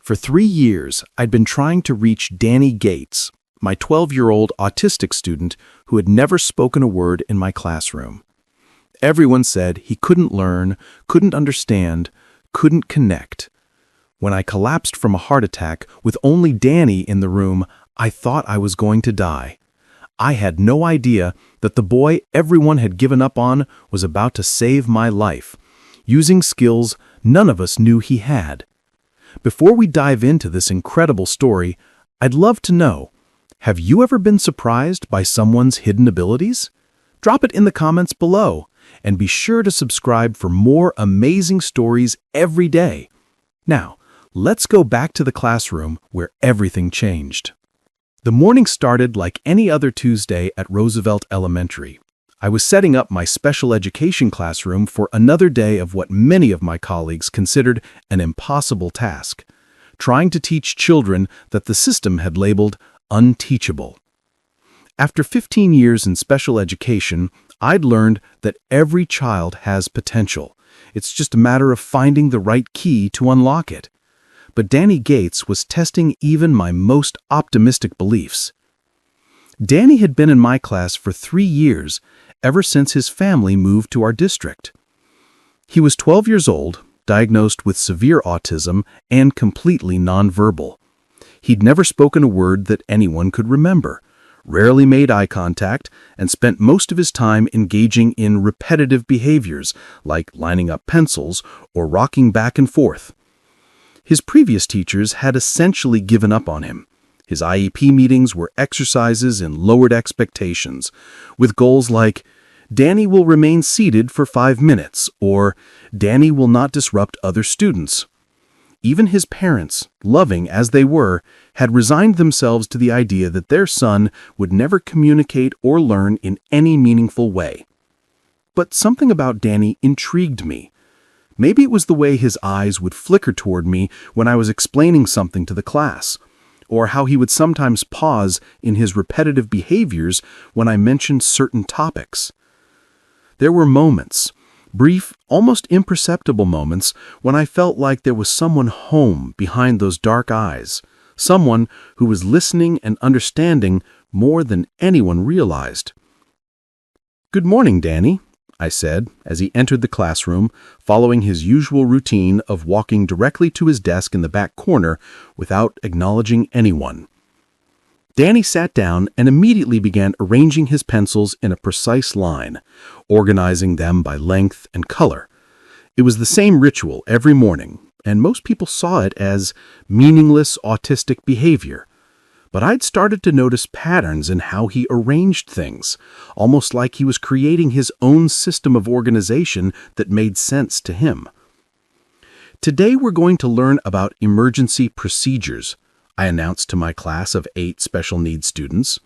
For 3 years, I'd been trying to reach Danny Gates, my 12-year-old autistic student who had never spoken a word in my classroom. Everyone said he couldn't learn, couldn't understand, couldn't connect. When I collapsed from a heart attack with only Danny in the room, I thought I was going to die. I had no idea that the boy everyone had given up on was about to save my life, using skills none of us knew he had. Before we dive into this incredible story, I'd love to know, have you ever been surprised by someone's hidden abilities? Drop it in the comments below, and be sure to subscribe for more amazing stories every day. Now, let's go back to the classroom where everything changed. The morning started like any other Tuesday at Roosevelt Elementary. I was setting up my special education classroom for another day of what many of my colleagues considered an impossible task, trying to teach children that the system had labeled unteachable. After 15 years in special education, I'd learned that every child has potential. It's just a matter of finding the right key to unlock it. But Danny Gates was testing even my most optimistic beliefs. Danny had been in my class for 3 years, ever since his family moved to our district. He was 12 years old, diagnosed with severe autism, and completely nonverbal. He'd never spoken a word that anyone could remember, rarely made eye contact, and spent most of his time engaging in repetitive behaviors like lining up pencils or rocking back and forth. His previous teachers had essentially given up on him. His IEP meetings were exercises in lowered expectations, with goals like, Danny will remain seated for 5 minutes, or Danny will not disrupt other students. Even his parents, loving as they were, had resigned themselves to the idea that their son would never communicate or learn in any meaningful way. But something about Danny intrigued me. Maybe it was the way his eyes would flicker toward me when I was explaining something to the class, or how he would sometimes pause in his repetitive behaviors when I mentioned certain topics. There were moments, brief, almost imperceptible moments, when I felt like there was someone home behind those dark eyes, someone who was listening and understanding more than anyone realized. "Good morning, Danny," I said as he entered the classroom, following his usual routine of walking directly to his desk in the back corner without acknowledging anyone. Danny sat down and immediately began arranging his pencils in a precise line, organizing them by length and color. It was the same ritual every morning, and most people saw it as meaningless autistic behavior. But I'd started to notice patterns in how he arranged things, almost like he was creating his own system of organization that made sense to him. Today we're going to learn about emergency procedures, I announced to my class of 8 special needs students.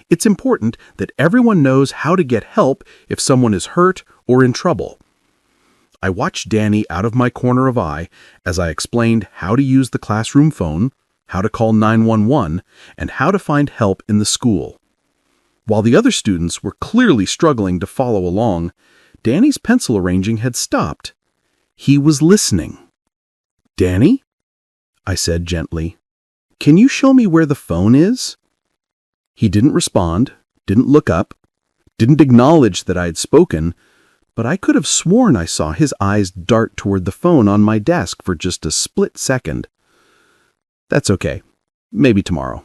It's important that everyone knows how to get help if someone is hurt or in trouble. I watched Danny out of my corner of eye as I explained how to use the classroom phone, how to call 911, and how to find help in the school. While the other students were clearly struggling to follow along, Danny's pencil arranging had stopped. He was listening. "Danny?" I said gently. "Can you show me where the phone is?" He didn't respond, didn't look up, didn't acknowledge that I had spoken, but I could have sworn I saw his eyes dart toward the phone on my desk for just a split second. "That's okay. Maybe tomorrow."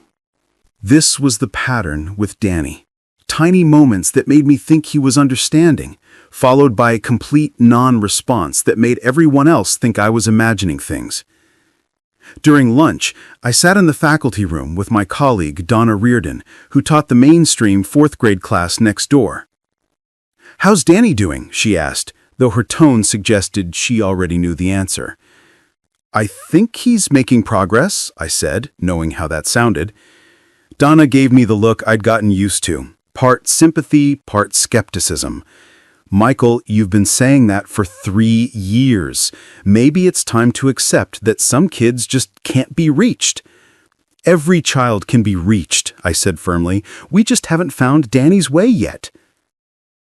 This was the pattern with Danny. Tiny moments that made me think he was understanding, followed by a complete non-response that made everyone else think I was imagining things. During lunch, I sat in the faculty room with my colleague, Donna Reardon, who taught the mainstream 4th grade class next door. "How's Danny doing?" she asked, though her tone suggested she already knew the answer. "I think he's making progress," I said, knowing how that sounded. Donna gave me the look I'd gotten used to, part sympathy, part skepticism. "Michael, you've been saying that for 3 years. Maybe it's time to accept that some kids just can't be reached." "Every child can be reached," I said firmly. "We just haven't found Danny's way yet."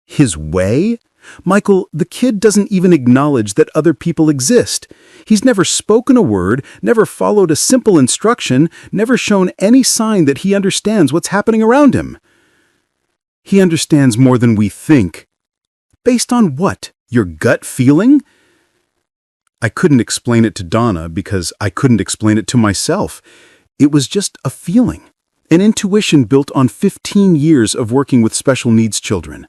"His way?" Michael, the kid doesn't even acknowledge that other people exist. He's never spoken a word, never followed a simple instruction, never shown any sign that he understands what's happening around him. He understands more than we think. Based on what? Your gut feeling? I couldn't explain it to Donna because I couldn't explain it to myself. It was just a feeling, an intuition built on 15 years of working with special needs children.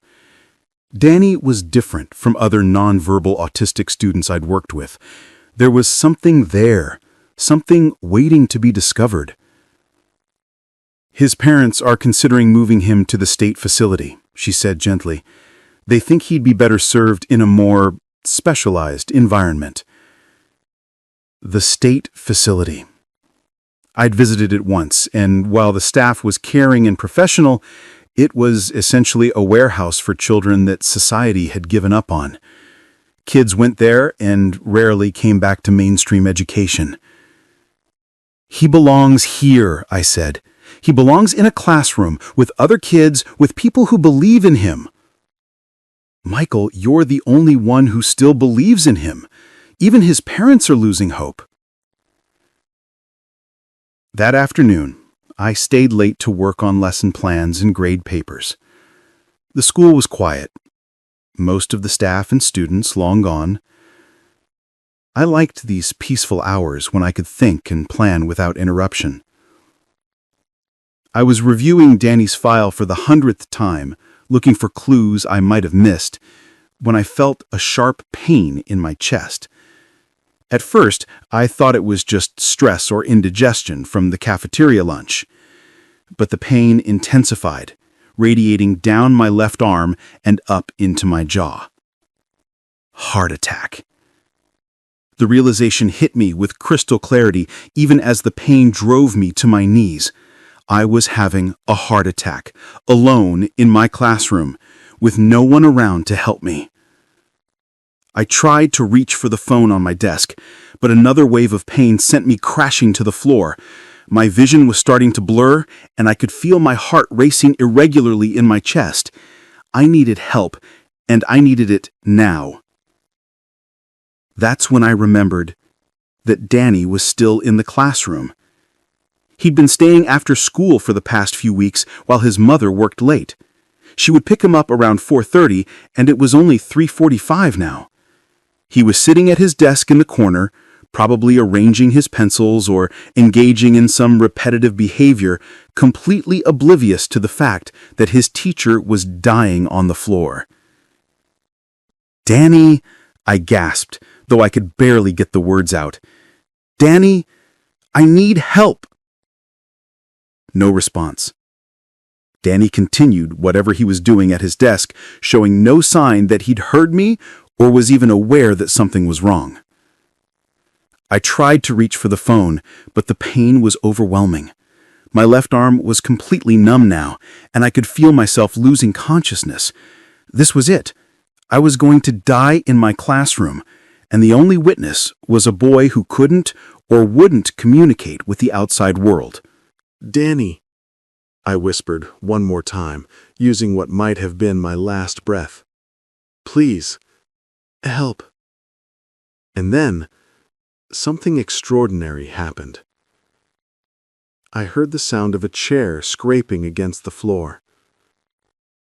Danny was different from other nonverbal autistic students I'd worked with. There was something there, something waiting to be discovered. His parents are considering moving him to the state facility, she said gently. They think he'd be better served in a more specialized environment. The state facility. I'd visited it once, and while the staff was caring and professional, it was essentially a warehouse for children that society had given up on. Kids went there and rarely came back to mainstream education. He belongs here, I said. He belongs in a classroom with other kids, with people who believe in him. Michael, you're the only one who still believes in him. Even his parents are losing hope. That afternoon, I stayed late to work on lesson plans and grade papers. The school was quiet. Most of the staff and students long gone. I liked these peaceful hours when I could think and plan without interruption. I was reviewing Danny's file for the 100th time, looking for clues I might have missed, when I felt a sharp pain in my chest. At first, I thought it was just stress or indigestion from the cafeteria lunch. But the pain intensified, radiating down my left arm and up into my jaw. Heart attack. The realization hit me with crystal clarity even as the pain drove me to my knees. I was having a heart attack, alone in my classroom, with no one around to help me. I tried to reach for the phone on my desk, but another wave of pain sent me crashing to the floor. My vision was starting to blur, and I could feel my heart racing irregularly in my chest. I needed help, and I needed it now. That's when I remembered that Danny was still in the classroom. He'd been staying after school for the past few weeks while his mother worked late. She would pick him up around 4:30, and it was only 3:45 now. He was sitting at his desk in the corner, probably arranging his pencils or engaging in some repetitive behavior, completely oblivious to the fact that his teacher was dying on the floor. "Danny," I gasped, though I could barely get the words out. "Danny, I need help." No response. Danny continued whatever he was doing at his desk, showing no sign that he'd heard me or was even aware that something was wrong. I tried to reach for the phone, but the pain was overwhelming. My left arm was completely numb now, and I could feel myself losing consciousness. This was it. I was going to die in my classroom, and the only witness was a boy who couldn't or wouldn't communicate with the outside world. "Danny," I whispered one more time, using what might have been my last breath. "Please, help." And then, something extraordinary happened. I heard the sound of a chair scraping against the floor.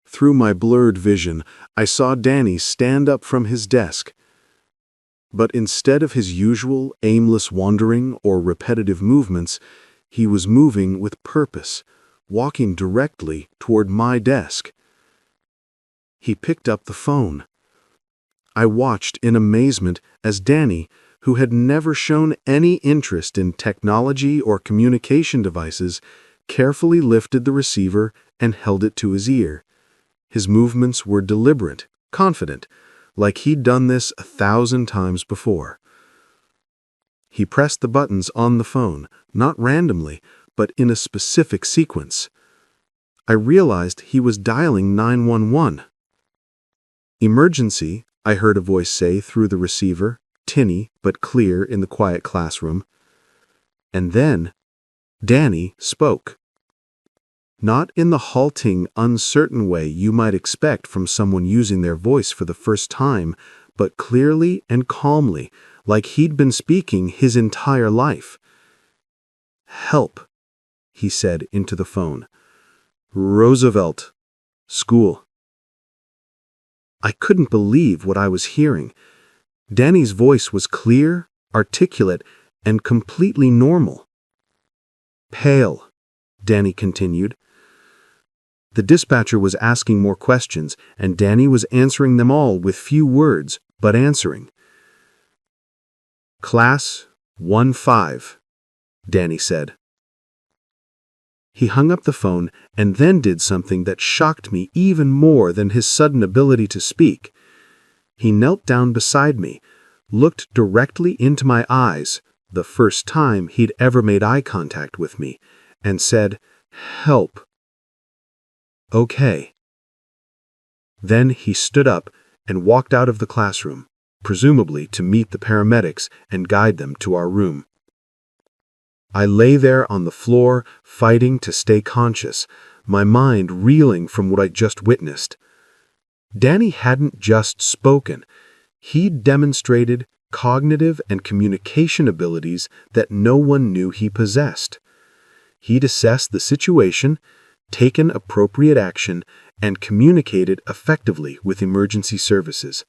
Through my blurred vision, I saw Danny stand up from his desk. But instead of his usual aimless wandering or repetitive movements, he was moving with purpose, walking directly toward my desk. He picked up the phone. I watched in amazement as Danny, who had never shown any interest in technology or communication devices, carefully lifted the receiver and held it to his ear. His movements were deliberate, confident, like he'd done this 1,000 times before. He pressed the buttons on the phone, not randomly, but in a specific sequence. I realized he was dialing 911. "Emergency," I heard a voice say through the receiver, tinny but clear in the quiet classroom. And then, Danny spoke. Not in the halting, uncertain way you might expect from someone using their voice for the first time, but clearly and calmly, like he'd been speaking his entire life. "Help," he said into the phone. "Roosevelt. School." I couldn't believe what I was hearing. Danny's voice was clear, articulate, and completely normal. "Pale," Danny continued. The dispatcher was asking more questions, and Danny was answering them all with few words, but answering. "Class 1-5, Danny said. He hung up the phone and then did something that shocked me even more than his sudden ability to speak. He knelt down beside me, looked directly into my eyes, the first time he'd ever made eye contact with me, and said, "Help." "Okay." Then he stood up and walked out of the classroom, presumably to meet the paramedics and guide them to our room. I lay there on the floor, fighting to stay conscious, my mind reeling from what I'd just witnessed. Danny hadn't just spoken. He'd demonstrated cognitive and communication abilities that no one knew he possessed. He'd assessed the situation, taken appropriate action, and communicated effectively with emergency services.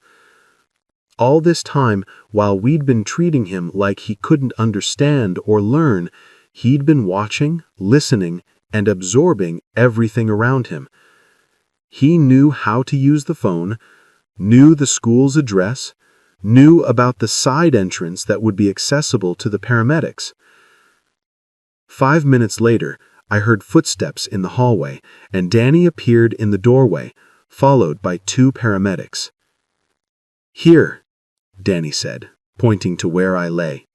All this time, while we'd been treating him like he couldn't understand or learn, he'd been watching, listening, and absorbing everything around him. He knew how to use the phone, knew the school's address, knew about the side entrance that would be accessible to the paramedics. 5 minutes later, I heard footsteps in the hallway, and Danny appeared in the doorway, followed by 2 paramedics. "Here," Danny said, pointing to where I lay.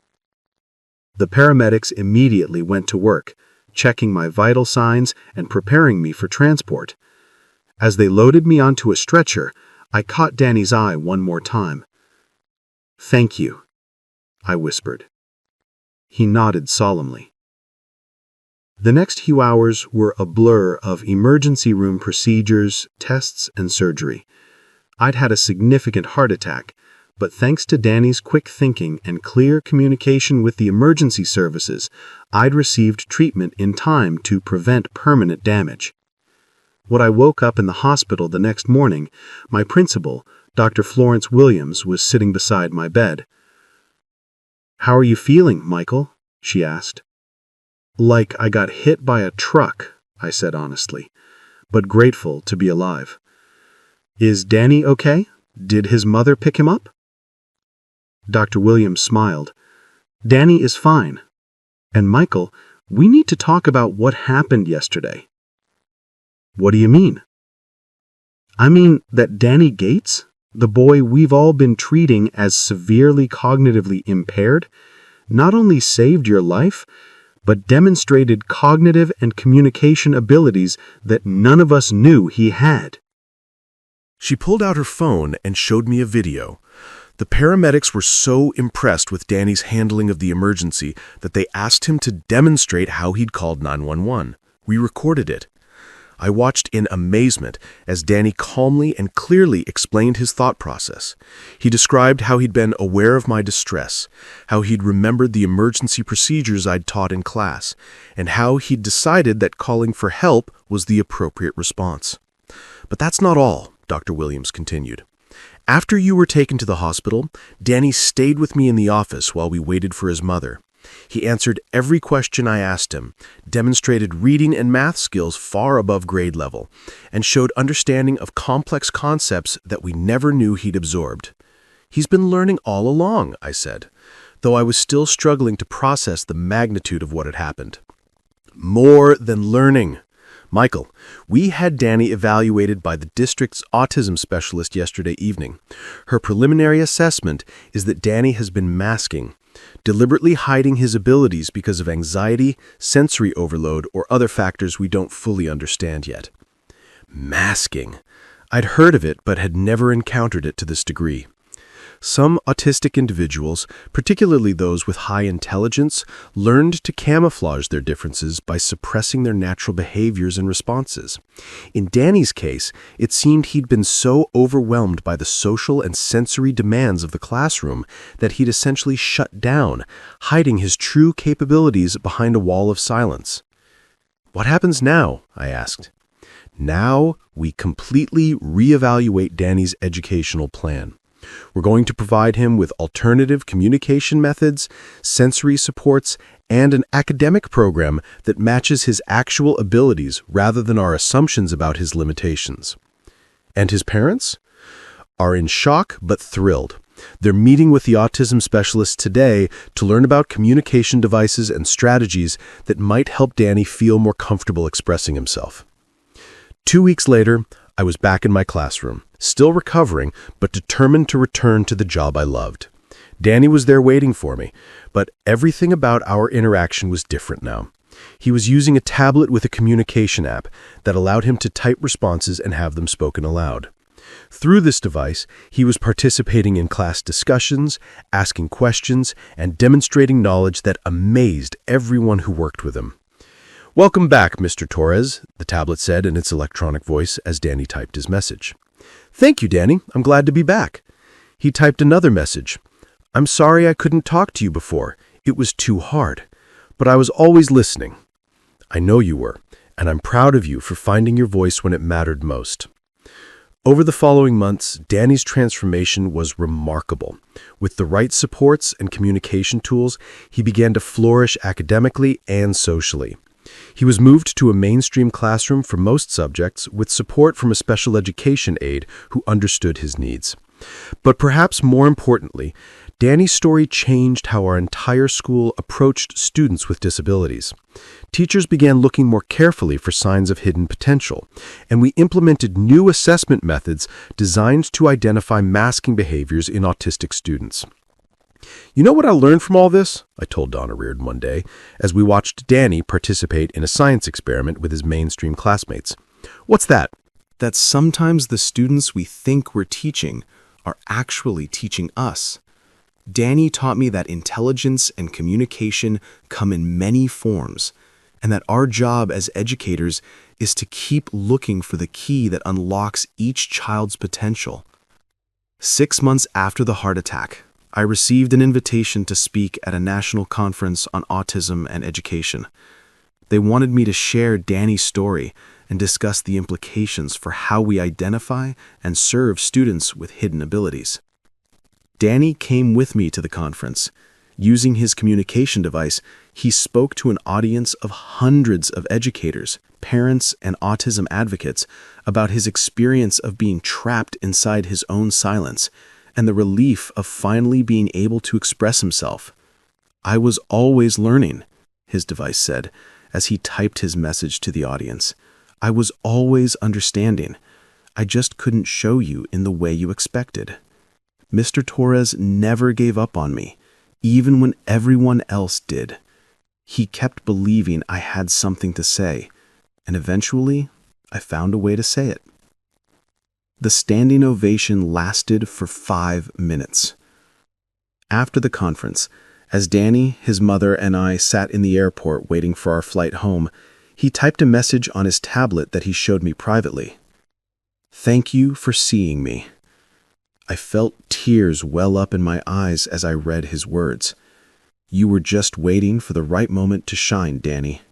The paramedics immediately went to work, checking my vital signs and preparing me for transport. As they loaded me onto a stretcher, I caught Danny's eye one more time. "Thank you," I whispered. He nodded solemnly. The next few hours were a blur of emergency room procedures, tests, and surgery. I'd had a significant heart attack, but thanks to Danny's quick thinking and clear communication with the emergency services, I'd received treatment in time to prevent permanent damage. When I woke up in the hospital the next morning, my principal, Dr. Florence Williams, was sitting beside my bed. "How are you feeling, Michael?" she asked. "Like I got hit by a truck," I said honestly, but grateful to be alive. "Is Danny okay? Did his mother pick him up?" Dr. Williams smiled. "Danny is fine. And Michael, we need to talk about what happened yesterday." "What do you mean?" "I mean that Danny Gates, the boy we've all been treating as severely cognitively impaired, not only saved your life, but demonstrated cognitive and communication abilities that none of us knew he had." She pulled out her phone and showed me a video. The paramedics were so impressed with Danny's handling of the emergency that they asked him to demonstrate how he'd called 911. We recorded it. I watched in amazement as Danny calmly and clearly explained his thought process. He described how he'd been aware of my distress, how he'd remembered the emergency procedures I'd taught in class, and how he'd decided that calling for help was the appropriate response. "But that's not all," Dr. Williams continued. "After you were taken to the hospital, Danny stayed with me in the office while we waited for his mother. He answered every question I asked him, demonstrated reading and math skills far above grade level, and showed understanding of complex concepts that we never knew he'd absorbed. He's been learning all along," I said, though I was still struggling to process the magnitude of what had happened. "More than learning. Michael, we had Danny evaluated by the district's autism specialist yesterday evening. Her preliminary assessment is that Danny has been masking, deliberately hiding his abilities because of anxiety, sensory overload, or other factors we don't fully understand yet." Masking. I'd heard of it, but had never encountered it to this degree. Some autistic individuals, particularly those with high intelligence, learned to camouflage their differences by suppressing their natural behaviors and responses. In Danny's case, it seemed he'd been so overwhelmed by the social and sensory demands of the classroom that he'd essentially shut down, hiding his true capabilities behind a wall of silence. "What happens now?" I asked. "Now we completely reevaluate Danny's educational plan. We're going to provide him with alternative communication methods, sensory supports, and an academic program that matches his actual abilities rather than our assumptions about his limitations." And his parents? Are in shock but thrilled. They're meeting with the autism specialist today to learn about communication devices and strategies that might help Danny feel more comfortable expressing himself. 2 weeks later, I was back in my classroom, still recovering, but determined to return to the job I loved. Danny was there waiting for me, but everything about our interaction was different now. He was using a tablet with a communication app that allowed him to type responses and have them spoken aloud. Through this device, he was participating in class discussions, asking questions, and demonstrating knowledge that amazed everyone who worked with him. "Welcome back, Mr. Torres," the tablet said in its electronic voice as Danny typed his message. "Thank you, Danny. I'm glad to be back." He typed another message. "I'm sorry I couldn't talk to you before. It was too hard. But I was always listening." "I know you were, and I'm proud of you for finding your voice when it mattered most." Over the following months, Danny's transformation was remarkable. With the right supports and communication tools, he began to flourish academically and socially. He was moved to a mainstream classroom for most subjects with support from a special education aide who understood his needs. But perhaps more importantly, Danny's story changed how our entire school approached students with disabilities. Teachers began looking more carefully for signs of hidden potential, and we implemented new assessment methods designed to identify masking behaviors in autistic students. "You know what I learned from all this?" I told Donna Reardon one day, as we watched Danny participate in a science experiment with his mainstream classmates. "What's that?" That sometimes the students we think we're teaching are actually teaching us. Danny taught me that intelligence and communication come in many forms, and that our job as educators is to keep looking for the key that unlocks each child's potential. 6 months after the heart attack, I received an invitation to speak at a national conference on autism and education. They wanted me to share Danny's story and discuss the implications for how we identify and serve students with hidden abilities. Danny came with me to the conference. Using his communication device, he spoke to an audience of hundreds of educators, parents, and autism advocates about his experience of being trapped inside his own silence and the relief of finally being able to express himself. "I was always learning," his device said, as he typed his message to the audience. "I was always understanding. I just couldn't show you in the way you expected. Mr. Torres never gave up on me, even when everyone else did. He kept believing I had something to say, and eventually I found a way to say it." The standing ovation lasted for 5 minutes. After the conference, as Danny, his mother, and I sat in the airport waiting for our flight home, he typed a message on his tablet that he showed me privately. "Thank you for seeing me." I felt tears well up in my eyes as I read his words. "You were just waiting for the right moment to shine, Danny."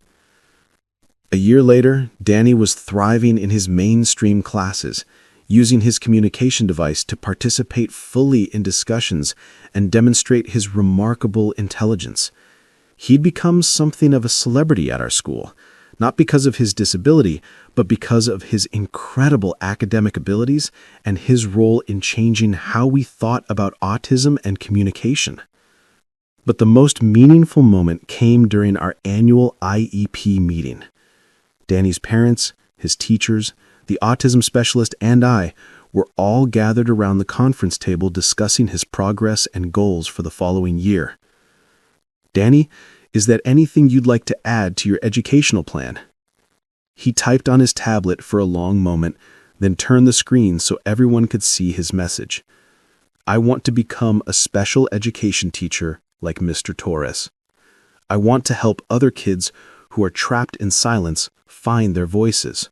A year later, Danny was thriving in his mainstream classes, using his communication device to participate fully in discussions and demonstrate his remarkable intelligence. He'd become something of a celebrity at our school, not because of his disability, but because of his incredible academic abilities and his role in changing how we thought about autism and communication. But the most meaningful moment came during our annual IEP meeting. Danny's parents, his teachers, the autism specialist, and I were all gathered around the conference table discussing his progress and goals for the following year. "Danny, is there anything you'd like to add to your educational plan?" He typed on his tablet for a long moment, then turned the screen so everyone could see his message. I want to become a special education teacher like Mr. Torres. I want to help other kids who are trapped in silence find their voices.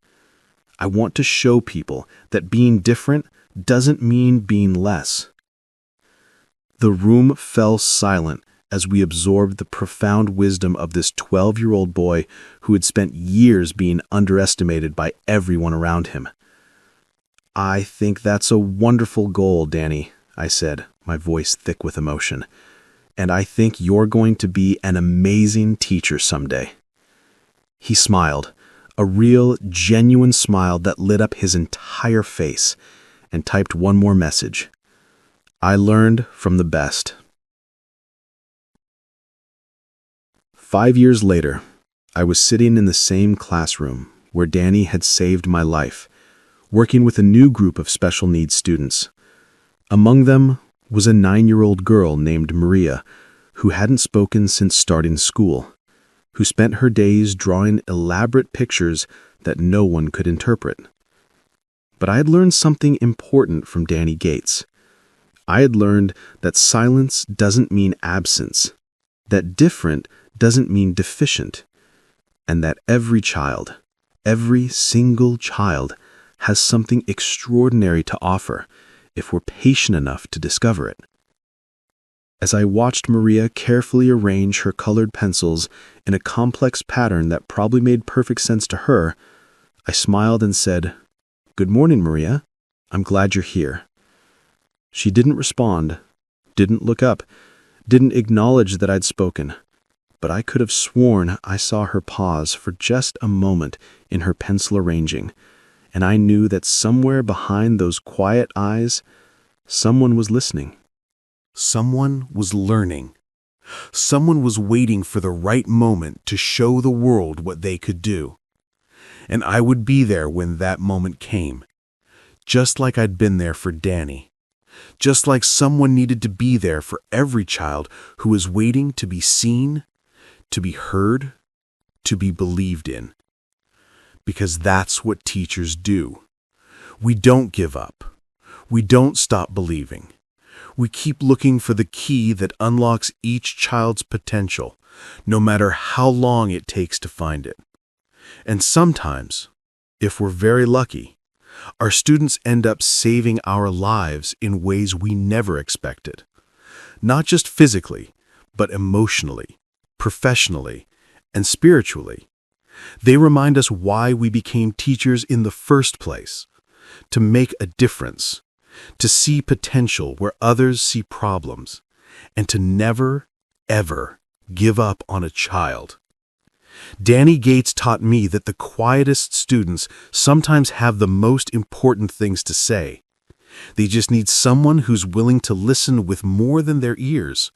I want to show people that being different doesn't mean being less. The room fell silent as we absorbed the profound wisdom of this 12-year-old boy who had spent years being underestimated by everyone around him. "I think that's a wonderful goal, Danny," I said, my voice thick with emotion. "And I think you're going to be an amazing teacher someday." He smiled, a real, genuine smile that lit up his entire face, and typed one more message. "I learned from the best." 5 years later, I was sitting in the same classroom where Danny had saved my life, working with a new group of special needs students. Among them was a 9-year-old girl named Maria, who hadn't spoken since starting school, who spent her days drawing elaborate pictures that no one could interpret. But I had learned something important from Danny Gates. I had learned that silence doesn't mean absence, that different doesn't mean deficient, and that every child, every single child, has something extraordinary to offer if we're patient enough to discover it. As I watched Maria carefully arrange her colored pencils in a complex pattern that probably made perfect sense to her, I smiled and said, "Good morning, Maria. I'm glad you're here." She didn't respond, didn't look up, didn't acknowledge that I'd spoken, but I could have sworn I saw her pause for just a moment in her pencil arranging, and I knew that somewhere behind those quiet eyes, someone was listening. Someone was learning. Someone was waiting for the right moment to show the world what they could do. And I would be there when that moment came, just like I'd been there for Danny. Just like someone needed to be there for every child who was waiting to be seen, to be heard, to be believed in. Because that's what teachers do. We don't give up. We don't stop believing. We keep looking for the key that unlocks each child's potential, no matter how long it takes to find it. And sometimes, if we're very lucky, our students end up saving our lives in ways we never expected. Not just physically, but emotionally, professionally, and spiritually. They remind us why we became teachers in the first place, to make a difference, to see potential where others see problems, and to never, ever give up on a child. Danny Gates taught me that the quietest students sometimes have the most important things to say. They just need someone who's willing to listen with more than their ears,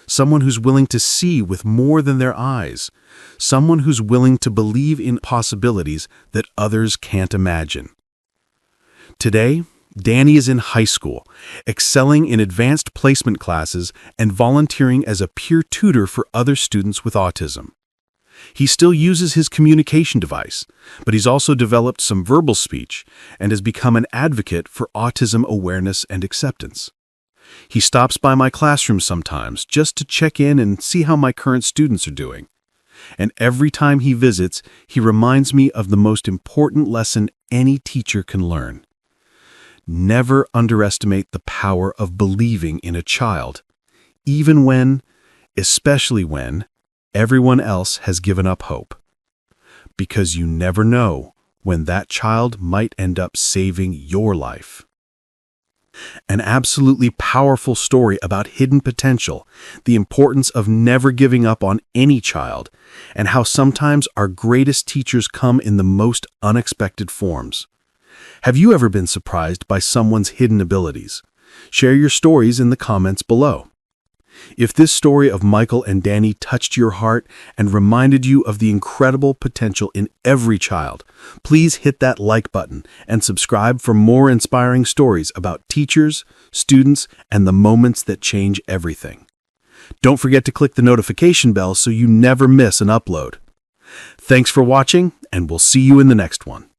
someone who's willing to see with more than their eyes, someone who's willing to believe in possibilities that others can't imagine. Today, Danny is in high school, excelling in advanced placement classes and volunteering as a peer tutor for other students with autism. He still uses his communication device, but he's also developed some verbal speech and has become an advocate for autism awareness and acceptance. He stops by my classroom sometimes just to check in and see how my current students are doing. And every time he visits, he reminds me of the most important lesson any teacher can learn. Never underestimate the power of believing in a child, even when, especially when, everyone else has given up hope. Because you never know when that child might end up saving your life. An absolutely powerful story about hidden potential, the importance of never giving up on any child, and how sometimes our greatest teachers come in the most unexpected forms. Have you ever been surprised by someone's hidden abilities? Share your stories in the comments below. If this story of Michael and Danny touched your heart and reminded you of the incredible potential in every child, please hit that like button and subscribe for more inspiring stories about teachers, students, and the moments that change everything. Don't forget to click the notification bell so you never miss an upload. Thanks for watching, and we'll see you in the next one.